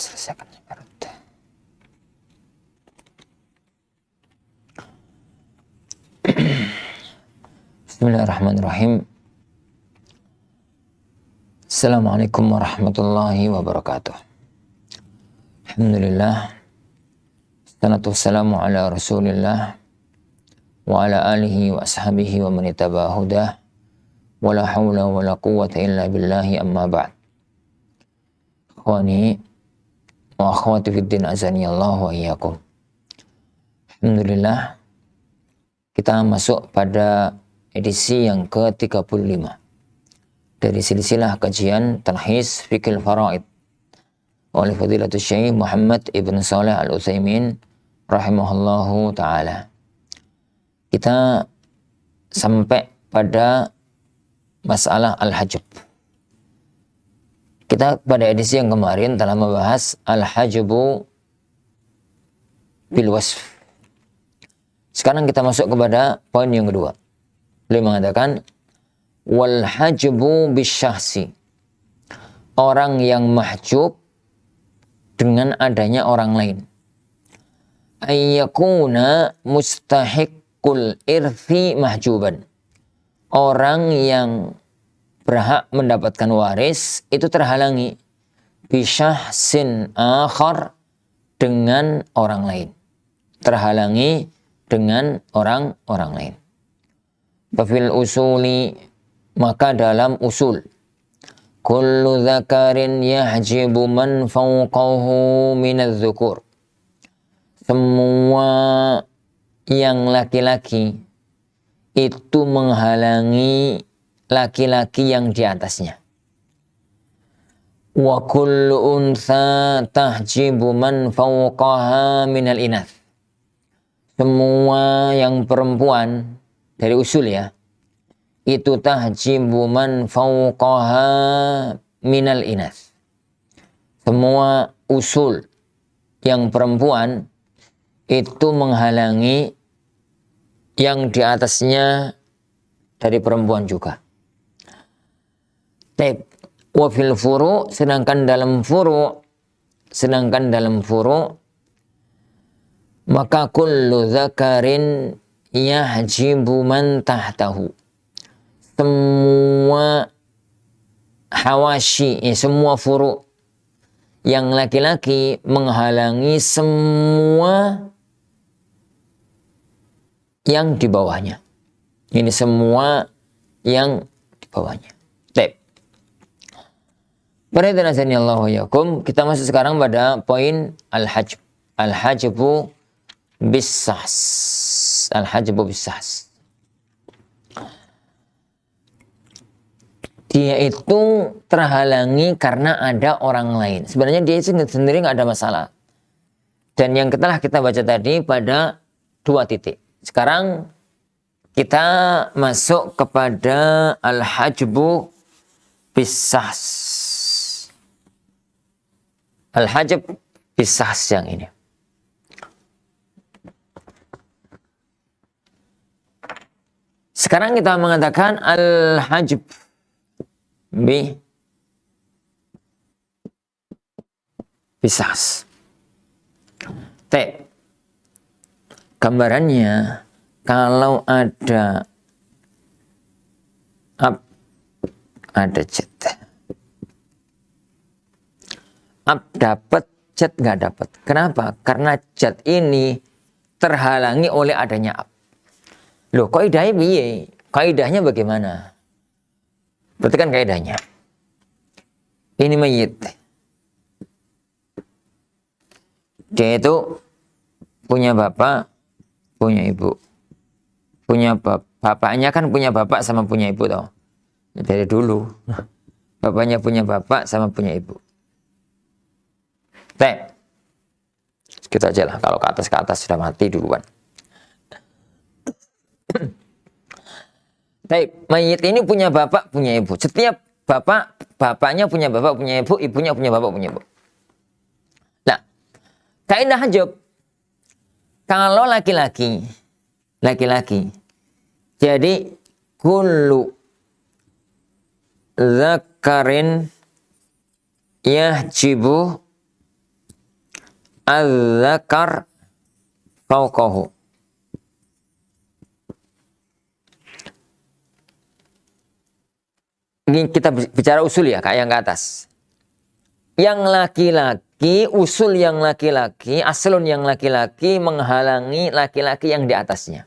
selesaikan. Bismillahirrahmanirrahim. Assalamualaikum warahmatullahi wabarakatuh. Alhamdulillah. Wassalatu wassalamu ala Rasulillah wa ala alihi wa ashabihi wa man ittaba hudah. Wala haula wala quwwata illa billahi, amma ba'd. Ikhwani wa akhwati fid din, azani Allah wa iyyakum. Alhamdulillah, kita masuk pada edisi yang ke-35 dari silsilah kajian Talhis Fiqhul Faraid oleh Fadilatul Syekh Muhammad Ibn Shalih Al-Utsaimin rahimahullahu ta'ala. Kita sampai pada masalah al-hajb. Kita pada edisi yang kemarin telah membahas al-hajbu bil wasf. Sekarang kita masuk kepada poin yang kedua. Beliau mengatakan wal hajbu bisyahsi. Orang yang mahjub dengan adanya orang lain. Ayyakuna mustahiqqul irthi mahjuban. Orang yang berhak mendapatkan waris itu terhalangi bisyahsin akhar, dengan orang lain. Terhalangi dengan orang lain. Fafil usuli, maka dalam usul, kullu dzakarin yahjibu man fawqahu minadz dzukur. Semua yang laki-laki itu menghalangi laki-laki yang di atasnya. Wa kullu untha tahjibu man fawqaha minal inath. Semua yang perempuan dari usul ya, itu tahjibu man fawqaha minal inath. Semua usul yang perempuan itu menghalangi yang di atasnya dari perempuan juga. Wa fil furu', sedangkan dalam furu' maka kullu dzakarin yahjibu man tahtahu. Semua hawashi, semua furu' yang laki-laki menghalangi semua yang di bawahnya. Ini semua yang di bawahnya. Barakatullahi Allah wa yakum. Kita masuk sekarang pada poin al-hajb. Al-hajbu bis-sahs. Al-hajbu bis-sahs. Dia itu terhalangi karena ada orang lain. Sebenarnya dia sendiri nggak ada masalah. Dan yang telah kita baca tadi pada 2 titik. Sekarang kita masuk kepada al-hajbu bis-sahs. Al-hajb bis-sahs yang ini. Sekarang kita mengatakan al-hajb bis-sahs. Gambarannya, kalau ada jet. Dapat, jet nggak dapat. Kenapa? Karena jet ini terhalangi oleh adanya ab. Loh, kaidahnya piye? Kaidahnya bagaimana? Berarti kan kaidahnya. Ini mayit. Dia itu punya bapak, punya ibu. Bapaknya kan punya bapak sama punya ibu toh. Dari dulu. Bapaknya punya bapak sama punya ibu. Gitu aja lah, kalau ke atas sudah mati duluan. Mayit ini punya bapak, punya ibu. Setiap bapaknya punya bapak, punya ibu, ibunya punya bapak, punya ibu. Nah, kaidah hajab, kalau laki-laki, jadi kullu dzakarin yahjibu al-dzakar fawqahu. Ini kita bicara usul ya, kayak yang ke atas. Yang laki-laki, usul yang laki-laki, aslun yang laki-laki menghalangi laki-laki yang di atasnya.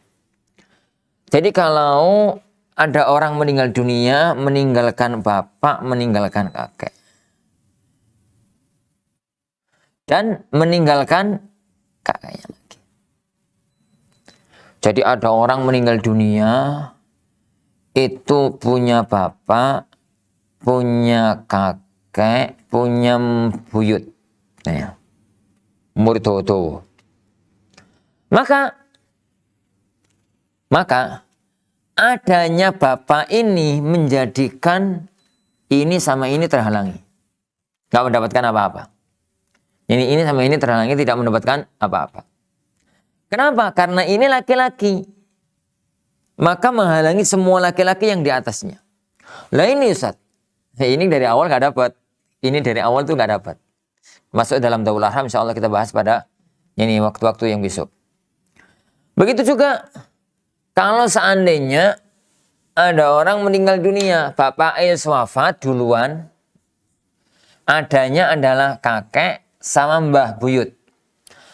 Jadi kalau ada orang meninggal dunia, meninggalkan bapak, meninggalkan kakek. Dan meninggalkan kakeknya lagi. Jadi ada orang meninggal dunia, itu punya bapak, punya kakek, punya buyut. Nah, murtoto. Maka adanya bapak ini menjadikan ini sama ini terhalangi. Gak mendapatkan apa-apa. Ini sama ini terhalangi, tidak mendapatkan apa-apa. Kenapa? Karena ini laki-laki. Maka menghalangi semua laki-laki yang di atasnya. Lah ini Ustaz. Ini dari awal gak dapat. Ini dari awal tuh gak dapat. Masuk dalam Daul Arham, insya Allah kita bahas pada ini waktu-waktu yang besok. Begitu juga kalau seandainya ada orang meninggal dunia, bapak wafat duluan, adanya adalah kakek sama mbah buyut.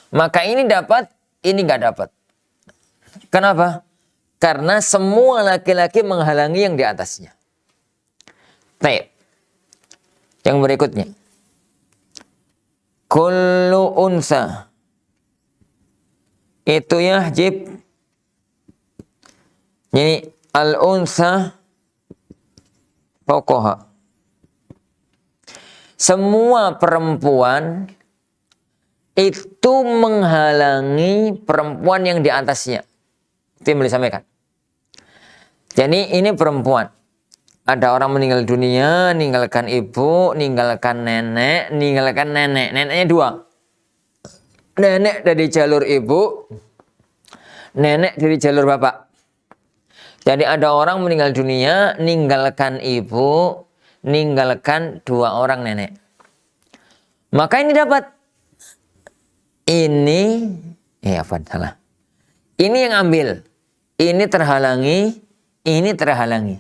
Maka ini dapat, ini nggak dapat. Kenapa? Karena semua laki-laki menghalangi yang di atasnya. Baik. Yang berikutnya. Kullu unsa. Itu yahjib. Jadi al-unsa fawqaha. Semua perempuan itu menghalangi perempuan yang di atasnya. Itu yang boleh sampaikan. Jadi ini perempuan. Ada orang meninggal dunia, ninggalkan ibu, ninggalkan nenek, ninggalkan nenek. Neneknya dua. Nenek dari jalur ibu, nenek dari jalur bapak. Jadi ada orang meninggal dunia, ninggalkan ibu, ninggalkan dua orang nenek. Maka ini dapat. Ini, salah. Ini yang ambil. Ini terhalangi, ini terhalangi.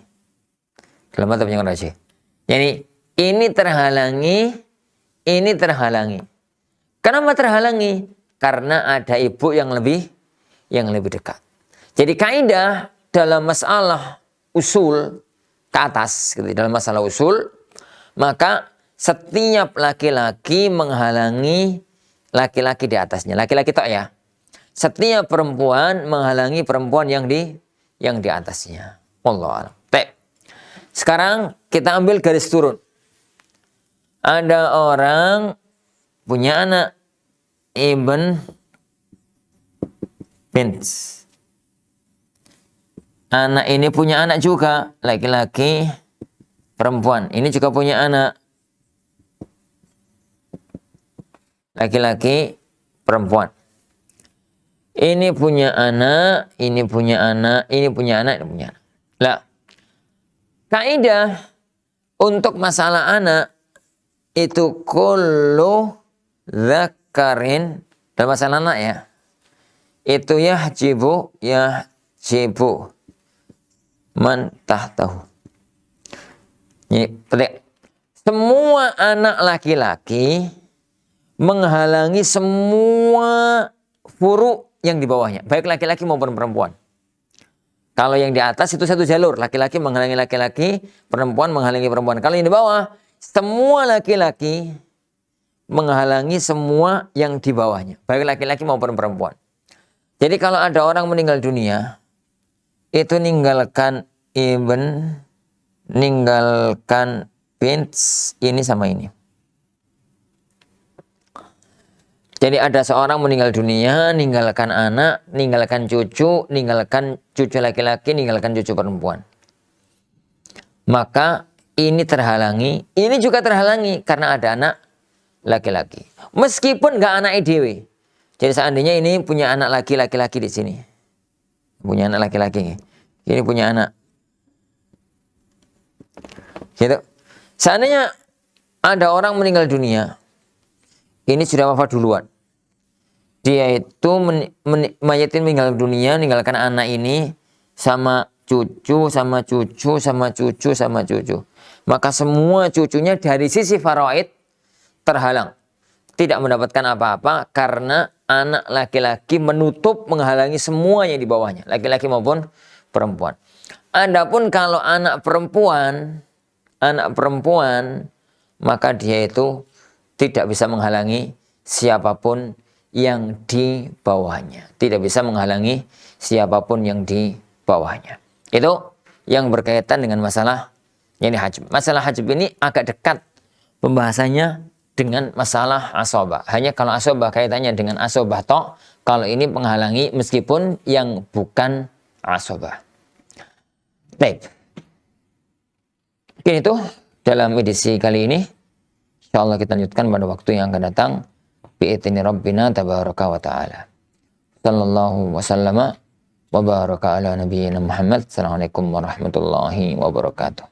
Dalam mata yang rajih. Jadi ini terhalangi, ini terhalangi. Kenapa terhalangi? Karena ada ibu yang lebih dekat. Jadi kaidah dalam masalah usul ke atas, gitu, dalam masalah usul, maka setiap laki-laki menghalangi laki-laki di atasnya. Laki-laki tok ya. Setiap perempuan menghalangi perempuan yang di atasnya. Wallahu a'lam. Baik. Sekarang kita ambil garis turun. Ada orang punya anak ibn bint. Anak ini punya anak juga, laki-laki, perempuan. Ini juga punya anak, laki-laki, perempuan. Ini punya anak, ini punya anak, ini punya anak, ini punya anak. Lah, kaidah untuk masalah anak itu kullu dzakarin, dalam masalah anak ya. Itu yahjibu man tahtahu. Ini pelik. Semua anak laki-laki menghalangi semua furu yang di bawahnya, baik laki-laki maupun perempuan. Kalau yang di atas itu satu jalur, laki-laki menghalangi laki-laki, perempuan menghalangi perempuan. Kalau yang di bawah, semua laki-laki menghalangi semua yang di bawahnya, baik laki-laki maupun perempuan. Jadi kalau ada orang meninggal dunia, itu ninggalkan ibn, ninggalkan bint, ini sama ini. Jadi ada seorang meninggal dunia, ninggalkan anak, ninggalkan cucu laki-laki, ninggalkan cucu perempuan. Maka ini terhalangi, ini juga terhalangi karena ada anak laki-laki. Meskipun nggak anak dewe. Jadi seandainya ini punya anak laki-laki di sini. Punya anak laki-laki. Ini punya anak. Gitu. Seandainya ada orang meninggal dunia, ini sudah wafat duluan. dia itu mayat ini meninggal dunia, meninggalkan anak ini sama cucu, sama cucu, sama cucu, sama cucu. Maka semua cucunya dari sisi faraid terhalang. Tidak mendapatkan apa-apa karena anak laki-laki menutup, menghalangi semuanya di bawahnya. Laki-laki maupun perempuan. Adapun kalau anak perempuan, maka dia itu tidak bisa menghalangi siapapun yang di bawahnya. Tidak bisa menghalangi siapapun yang di bawahnya. Itu yang berkaitan dengan masalah yang hajb. Masalah hajb ini agak dekat pembahasannya dengan masalah asobah. Hanya kalau asobah kaitannya dengan asobah tok, kalau ini menghalangi meskipun yang bukan asobah. Baik. Mungkin itu dalam edisi kali ini. InsyaAllah kita lanjutkan pada waktu yang akan datang. Bi'idzni Rabbina tabaraka wa ta'ala. Sallallahu wasallama wa baraka ala nabiyyina Muhammad. Assalamualaikum warahmatullahi wabarakatuh.